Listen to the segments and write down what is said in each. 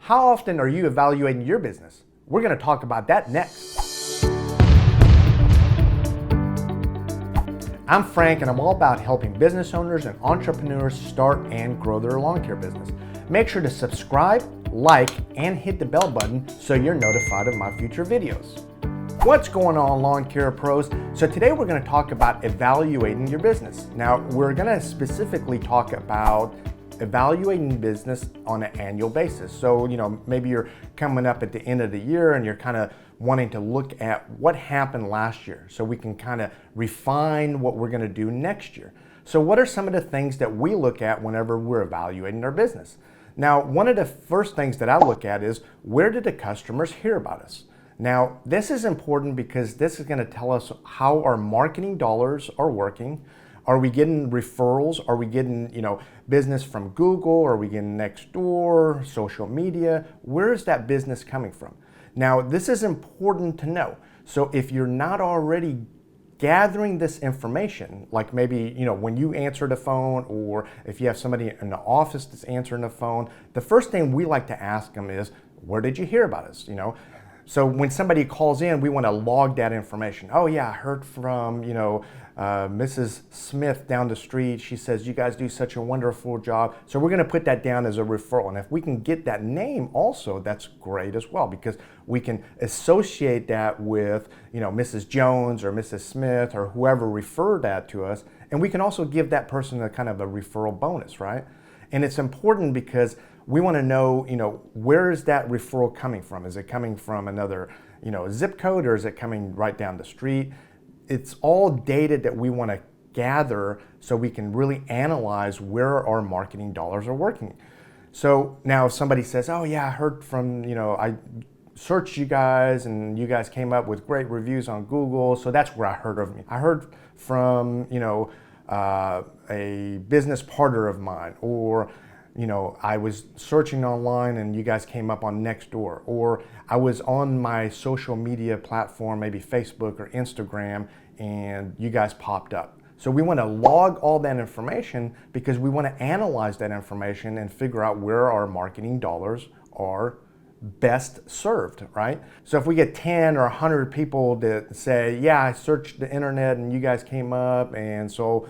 How often are you evaluating your business? We're going to talk about that next. I'm Frank, and I'm all about helping business owners and entrepreneurs start and grow their lawn care business. Make sure to subscribe, like, and hit the bell button so you're notified of my future videos. What's going on, lawn care pros? So today we're going to talk about evaluating your business. Now, we're going to specifically talk about evaluating business on an annual basis. So, maybe you're coming up at the end of the year and you're kind of wanting to look at what happened last year so we can kind of refine what we're going to do next year. So what are some of the things that we look at whenever we're evaluating our business? Now, one of the first things that I look at is, where did the customers hear about us? Now, this is important because this is going to tell us how our marketing dollars are working. Are we getting referrals? Are we getting, business from Google? Are we getting Nextdoor, social media? Where is that business coming from? Now, this is important to know. So if you're not already gathering this information, like maybe, when you answer the phone, or if you have somebody in the office that's answering the phone, the first thing we like to ask them is, where did you hear about us? So when somebody calls in, we want to log that information. Oh yeah, I heard from, Mrs. Smith down the street. She says, you guys do such a wonderful job. So we're going to put that down as a referral. And if we can get that name also, that's great as well, because we can associate that with, Mrs. Jones or Mrs. Smith or whoever referred that to us. And we can also give that person a kind of a referral bonus, right? And it's important because we want to know, where is that referral coming from? Is it coming from another, zip code, or is it coming right down the street? It's all data that we want to gather so we can really analyze where our marketing dollars are working. So now if somebody says, oh yeah, I heard from, I searched you guys and you guys came up with great reviews on Google. So that's where I heard of you. I heard from, a business partner of mine, or I was searching online and you guys came up on Nextdoor, or I was on my social media platform, maybe Facebook or Instagram, and you guys popped up. So we want to log all that information because we want to analyze that information and figure out where our marketing dollars are best served, right? So if we get 10 or 100 people that say, yeah, I searched the internet and you guys came up, and so,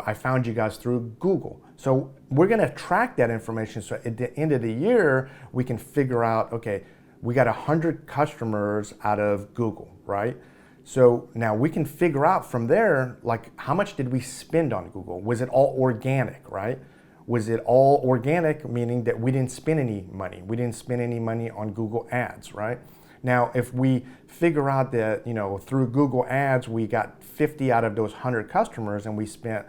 I found you guys through Google. So we're going to track that information so at the end of the year, we can figure out, okay, we got 100 customers out of Google, right? So now we can figure out from there, like, how much did we spend on Google? Was it all organic, right? Was it all organic, meaning that we didn't spend any money? We didn't spend any money on Google Ads, right? Now, if we figure out that, through Google Ads, we got 50 out of those 100 customers and we spent,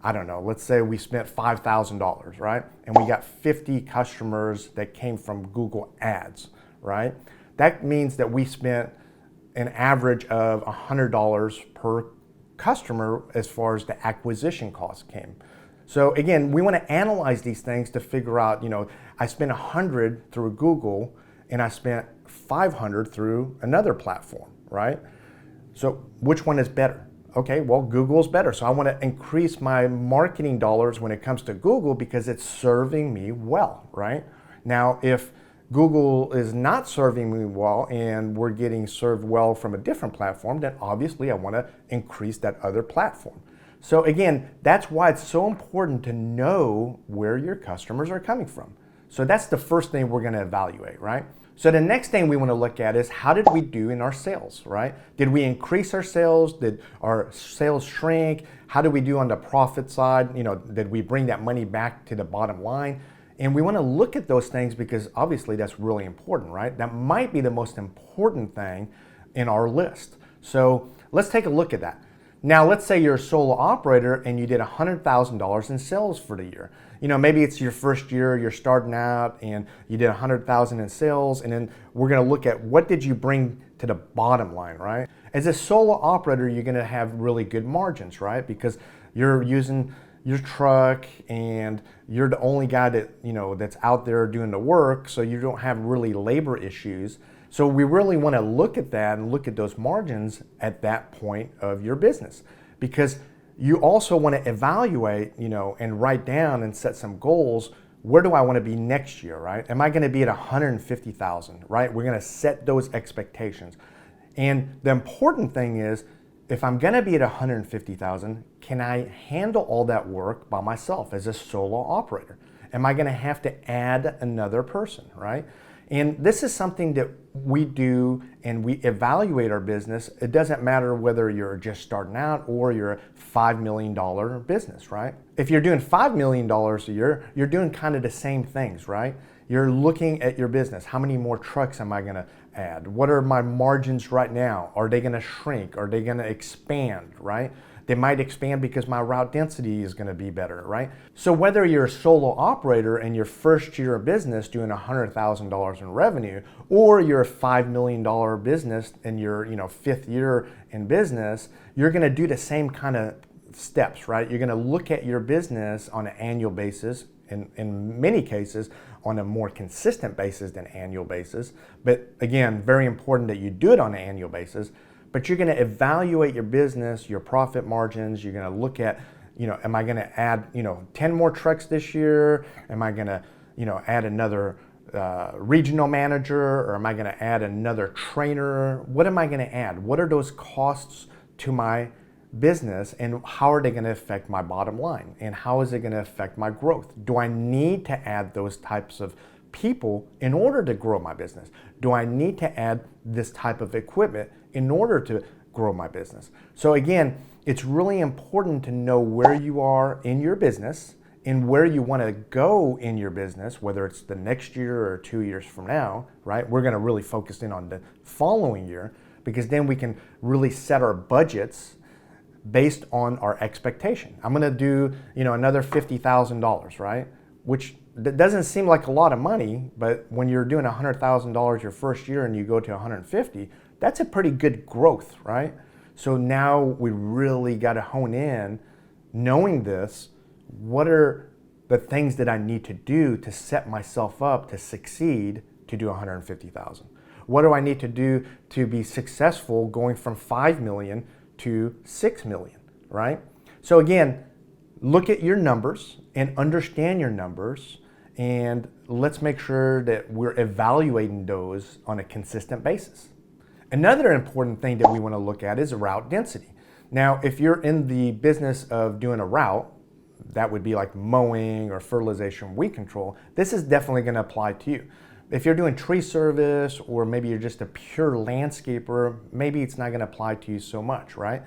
I don't know, let's say we spent $5,000, right? And we got 50 customers that came from Google Ads, right? That means that we spent an average of $100 per customer as far as the acquisition cost came. So again, we want to analyze these things to figure out, I spent 100 through Google and I spent 500 through another platform, right? So which one is better? Okay, well, Google's better. So I want to increase my marketing dollars when it comes to Google because it's serving me well, right? Now, if Google is not serving me well and we're getting served well from a different platform, then obviously I want to increase that other platform. So again, that's why it's so important to know where your customers are coming from. So that's the first thing we're going to evaluate, right? So the next thing we want to look at is, how did we do in our sales, right? Did we increase our sales? Did our sales shrink? How did we do on the profit side? Did we bring that money back to the bottom line? And we want to look at those things because obviously that's really important, right? That might be the most important thing in our list. So let's take a look at that. Now, let's say you're a solo operator and you did $100,000 in sales for the year. Maybe it's your first year, you're starting out and you did $100,000 in sales, and then we're going to look at what did you bring to the bottom line, right? As a solo operator, you're going to have really good margins, right? Because you're using your truck and you're the only guy that, that's out there doing the work, so you don't have really labor issues. So we really want to look at that and look at those margins at that point of your business, because you also want to evaluate, and write down and set some goals where do I want to be next year, right? Am I going to be at 150,000, right? We're going to set those expectations. And the important thing is, if I'm going to be at 150,000, can I handle all that work by myself as a solo operator? Am I going to have to add another person, right? And this is something that we do, and we evaluate our business. It doesn't matter whether you're just starting out or you're a $5 million business, right? If you're doing $5 million a year, you're doing kind of the same things, right? You're looking at your business. How many more trucks am I going to add? What are my margins right now? Are they going to shrink? Are they going to expand, right? They might expand because my route density is going to be better, right? So whether you're a solo operator in your first year of business doing $100,000 in revenue, or you're a $5 million business in your fifth year in business, you're going to do the same kind of steps, right? You're going to look at your business on an annual basis, in many cases on a more consistent basis than annual basis. But again, very important that you do it on an annual basis. But you're going to evaluate your business, your profit margins. You're going to look at, am I going to add, 10 more trucks this year? Am I going to, add another regional manager, or am I going to add another trainer? What am I going to add? What are those costs to my business, and how are they going to affect my bottom line? And how is it going to affect my growth? Do I need to add those types of people in order to grow my business? Do I need to add this type of equipment in order to grow my business? So again, it's really important to know where you are in your business and where you want to go in your business, whether it's the next year or 2 years from now, right? We're going to really focus in on the following year, because then we can really set our budgets based on our expectation. I'm going to do, another $50,000, right? Which that doesn't seem like a lot of money, but when you're doing $100,000 your first year and you go to 150, that's a pretty good growth, right? So now we really got to hone in, knowing this, what are the things that I need to do to set myself up to succeed to do 150,000? What do I need to do to be successful going from 5 million to 6 million, right? So again, look at your numbers and understand your numbers, and let's make sure that we're evaluating those on a consistent basis. Another important thing that we want to look at is route density. Now, if you're in the business of doing a route, that would be like mowing or fertilization, weed control, this is definitely going to apply to you. If you're doing tree service, or maybe you're just a pure landscaper, maybe it's not going to apply to you so much, right?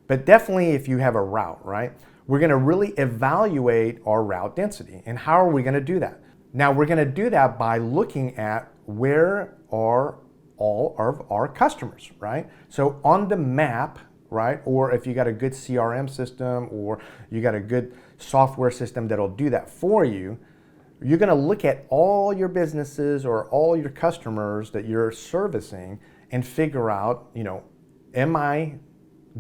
But definitely if you have a route, right, we're going to really evaluate our route density. And how are we going to do that? Now, we're going to do that by looking at where are all of our customers, right? So on the map, right, or if you got a good CRM system, or you got a good software system that'll do that for you, you're going to look at all your businesses or all your customers that you're servicing and figure out, am I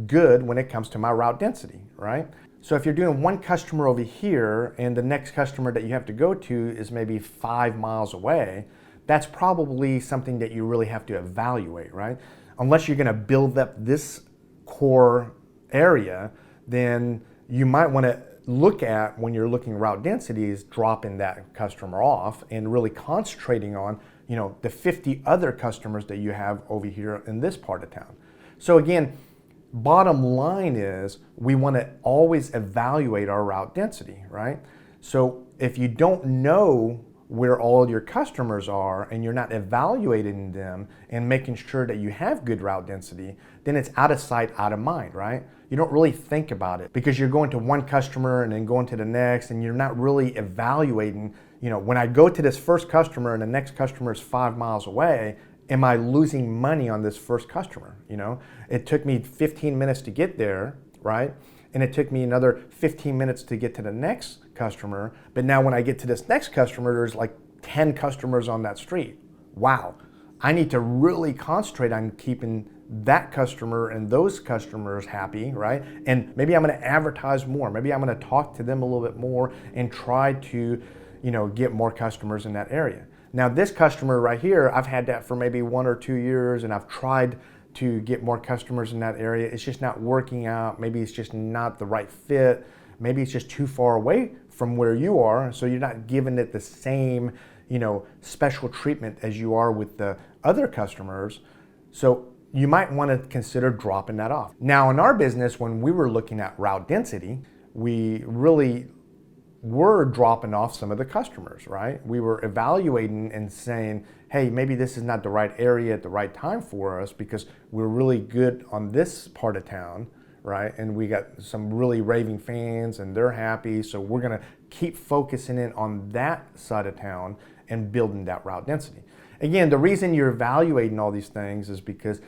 good when it comes to my route density, right? So if you're doing one customer over here and the next customer that you have to go to is maybe 5 miles away, that's probably something that you really have to evaluate, right? Unless you're going to build up this core area, then you might want to look at, when you're looking route densities, dropping that customer off and really concentrating on, the 50 other customers that you have over here in this part of town. So again, bottom line is we want to always evaluate our route density, right? So if you don't know where all your customers are and you're not evaluating them and making sure that you have good route density, then it's out of sight, out of mind, right? You don't really think about it because you're going to one customer and then going to the next, and you're not really evaluating, when I go to this first customer and the next customer is 5 miles away, am I losing money on this first customer? It took me 15 minutes to get there, right? And it took me another 15 minutes to get to the next customer. But now when I get to this next customer, there's like 10 customers on that street. Wow. I need to really concentrate on keeping that customer and those customers happy, right? And maybe I'm going to advertise more. Maybe I'm going to talk to them a little bit more and try to, get more customers in that area. Now this customer right here, I've had that for maybe 1 or 2 years, and I've tried to get more customers in that area. It's just not working out. Maybe it's just not the right fit. Maybe it's just too far away from where you are, so you're not giving it the same, special treatment as you are with the other customers. So you might want to consider dropping that off. Now, in our business, when we were looking at route density, we really were dropping off some of the customers, right? We were evaluating and saying, hey, maybe this is not the right area at the right time for us because we're really good on this part of town, right? And we got some really raving fans and they're happy. So we're gonna keep focusing in on that side of town and building that route density. Again, the reason you're evaluating all these things is because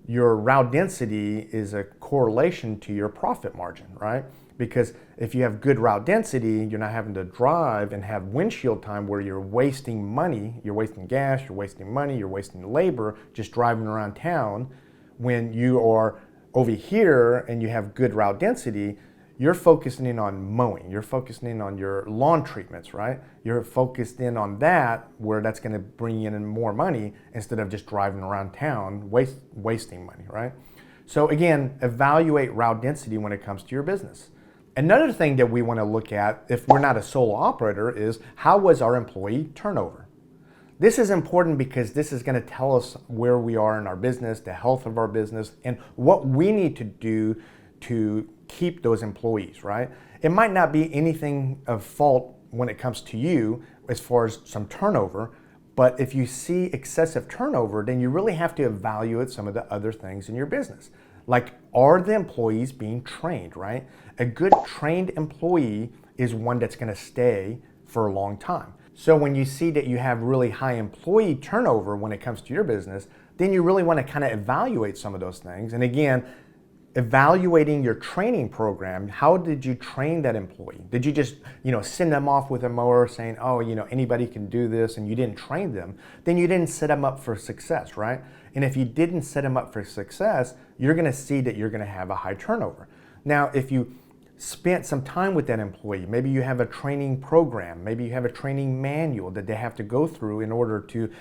your route density is a correlation to your profit margin, right? Because if you have good route density, you're not having to drive and have windshield time where you're wasting money, you're wasting gas, you're wasting money, you're wasting labor just driving around town. When you are over here and you have good route density, you're focusing in on mowing, you're focusing in on your lawn treatments, right? You're focused in on that where that's gonna bring in more money instead of just driving around town, wasting money, right? So again, evaluate route density when it comes to your business. Another thing that we wanna look at if we're not a solo operator is how was our employee turnover? This is important because this is gonna tell us where we are in our business, the health of our business, and what we need to do to keep those employees, right? It might not be anything of fault when it comes to you as far as some turnover, but if you see excessive turnover, then you really have to evaluate some of the other things in your business. Like, are the employees being trained, right? A good trained employee is one that's gonna stay for a long time. So when you see that you have really high employee turnover when it comes to your business, then you really wanna kind of evaluate some of those things. And again, evaluating your training program, how did you train that employee? Did you just, send them off with a mower saying, oh, anybody can do this, and you didn't train them? Then you didn't set them up for success, right? And if you didn't set them up for success, you're gonna see that you're gonna have a high turnover. Now, if you spent some time with that employee, maybe you have a training program, maybe you have a training manual that they have to go through in order to,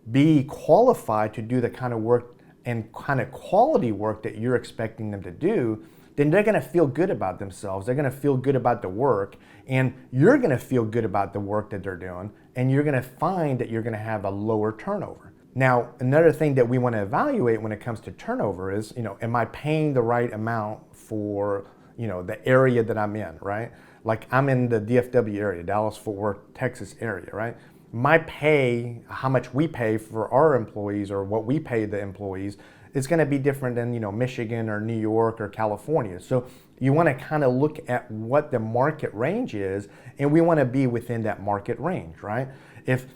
be qualified to do the kind of work and kind of quality work that you're expecting them to do, then they're gonna feel good about themselves. They're gonna feel good about the work, and you're gonna feel good about the work that they're doing, and you're gonna find that you're gonna have a lower turnover. Now, another thing that we wanna evaluate when it comes to turnover is, am I paying the right amount for, the area that I'm in, right? Like, I'm in the DFW area, Dallas-Fort Worth, Texas area, right? My pay, how much we pay for our employees or what we pay the employees is going to be different than, Michigan or New York or California. So you want to kind of look at what the market range is, and we want to be within that market range, right? If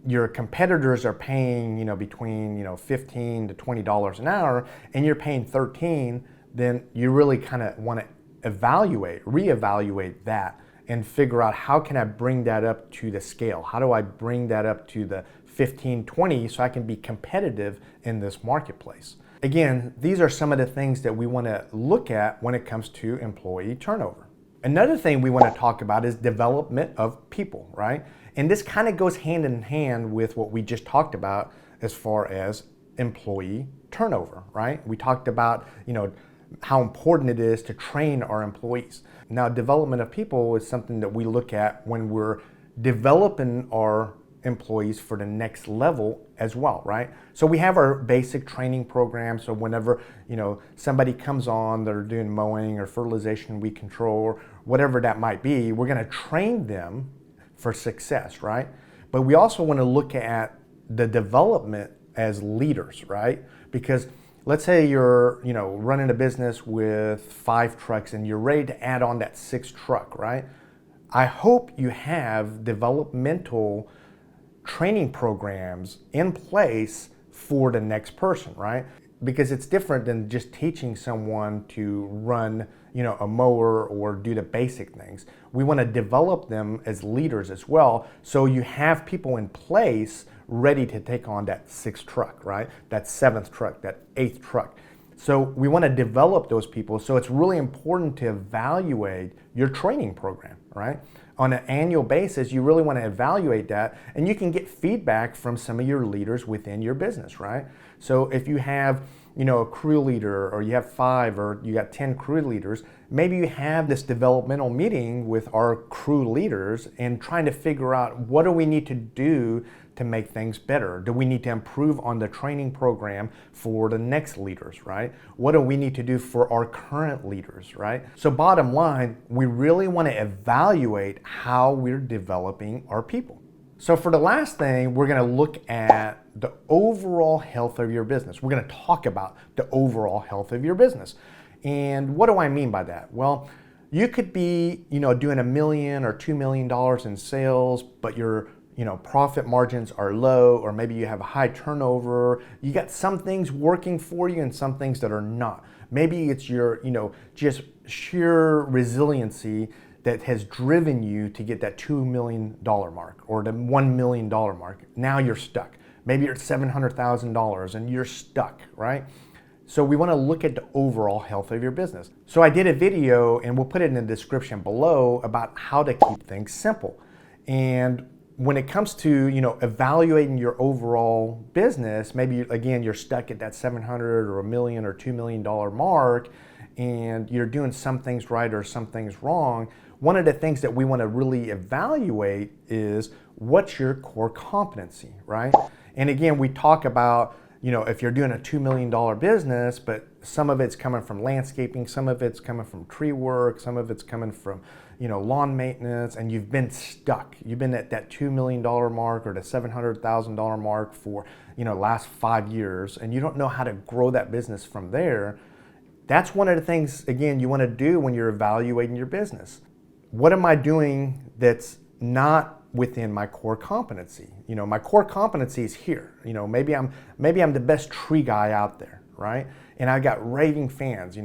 your competitors are paying, between, $15 to $20 an hour and you're paying 13, then you really kind of want to reevaluate that and figure out how can I bring that up to the scale? How do I bring that up to the 15, 20 so I can be competitive in this marketplace? Again, these are some of the things that we want to look at when it comes to employee turnover. Another thing we want to talk about is development of people, right? And this kind of goes hand in hand with what we just talked about as far as employee turnover, right? We talked about, how important it is to train our employees. Now, development of people is something that we look at when we're developing our employees for the next level as well, right? So we have our basic training program. So whenever, somebody comes on, they're doing mowing or fertilization, weed control, or whatever that might be, we're gonna train them for success, right? But we also wanna look at the development as leaders, right? Because let's say you're, running a business with 5 trucks and you're ready to add on that 6th truck, right? I hope you have developmental training programs in place for the next person, right? Because it's different than just teaching someone to run, a mower or do the basic things. We want to develop them as leaders as well, so you have people in place ready to take on that 6th truck, right? That 7th truck, that 8th truck. So we want to develop those people. So it's really important to evaluate your training program, right? On an annual basis, you really want to evaluate that, and you can get feedback from some of your leaders within your business, right? So if you have, a crew leader, or you have 5, or you got 10 crew leaders, maybe you have this developmental meeting with our crew leaders and trying to figure out, what do we need to do to make things better? Do we need to improve on the training program for the next leaders, right? What do we need to do for our current leaders, right? So bottom line, we really want to evaluate how we're developing our people. So for the last thing, we're going to look at the overall health of your business. We're going to talk about the overall health of your business. And what do I mean by that? Well, you could be, doing $1 million or $2 million in sales, but your profit margins are low, or maybe you have a high turnover. You got some things working for you and some things that are not. Maybe it's your, just sheer resiliency that has driven you to get that $2 million mark or the $1 million mark. Now you're stuck. Maybe you're at $700,000 and you're stuck, right? So we want to look at the overall health of your business. So I did a video, and we'll put it in the description below, about how to keep things simple. And when it comes to, evaluating your overall business, maybe again, you're stuck at that 700 or $1 million or $2 million mark, and you're doing some things right or some things wrong. One of the things that we want to really evaluate is, what's your core competency, right? And again, we talk about, if you're doing a $2 million business, but some of it's coming from landscaping, some of it's coming from tree work, some of it's coming from, lawn maintenance, and you've been stuck. You've been at that $2 million mark or the $700,000 mark for, last 5 years, and you don't know how to grow that business from there. That's one of the things, again, you want to do when you're evaluating your business. What am I doing that's not within my core competency? My core competency is here. Maybe I'm the best tree guy out there, right? And I got raving fans.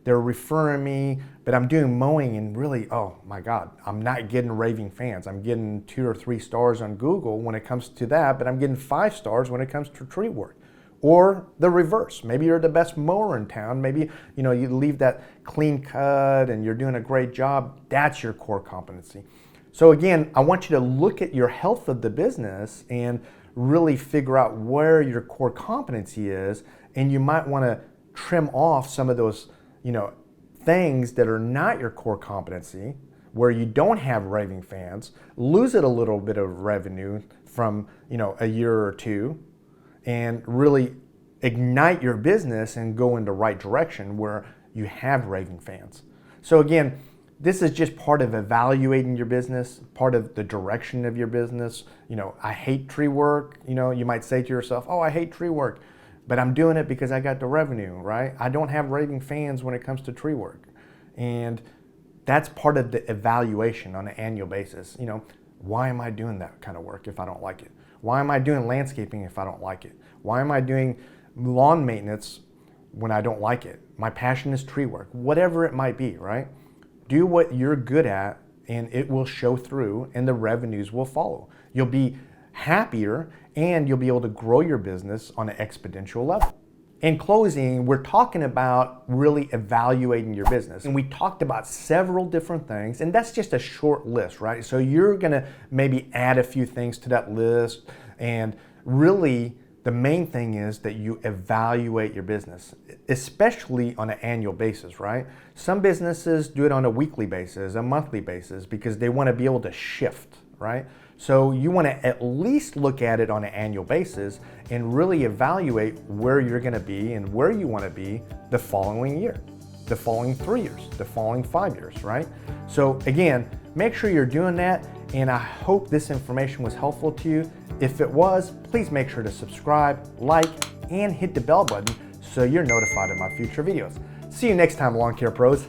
They're referring me, but I'm doing mowing, and really, oh my God, I'm not getting raving fans. I'm getting 2 or 3 stars on Google when it comes to that, but I'm getting 5 stars when it comes to tree work. Or the reverse. Maybe you're the best mower in town. Maybe, you leave that clean cut and you're doing a great job. That's your core competency. So again, I want you to look at your health of the business and really figure out where your core competency is. And you might want to trim off some of those, things that are not your core competency, where you don't have raving fans, lose it a little bit of revenue from, a year or two, and really ignite your business and go in the right direction where you have raving fans. So again, this is just part of evaluating your business, part of the direction of your business. I hate tree work. You might say to yourself, oh, I hate tree work, but I'm doing it because I got the revenue, right? I don't have raving fans when it comes to tree work. And that's part of the evaluation on an annual basis. Why am I doing that kind of work if I don't like it? Why am I doing landscaping if I don't like it? Why am I doing lawn maintenance when I don't like it? My passion is tree work, whatever it might be, right? Do what you're good at, and it will show through, and the revenues will follow. You'll be happier, and you'll be able to grow your business on an exponential level. In closing, we're talking about really evaluating your business. And we talked about several different things, and that's just a short list, right? So you're gonna maybe add a few things to that list, and really the main thing is that you evaluate your business, especially on an annual basis, right? Some businesses do it on a weekly basis, a monthly basis, because they wanna be able to shift, right? So you want to at least look at it on an annual basis and really evaluate where you're going to be and where you want to be the following year, the following 3 years, the following 5 years, right? So again, make sure you're doing that, and I hope this information was helpful to you. If it was, please make sure to subscribe, like, and hit the bell button so you're notified of my future videos. See you next time, lawn care pros.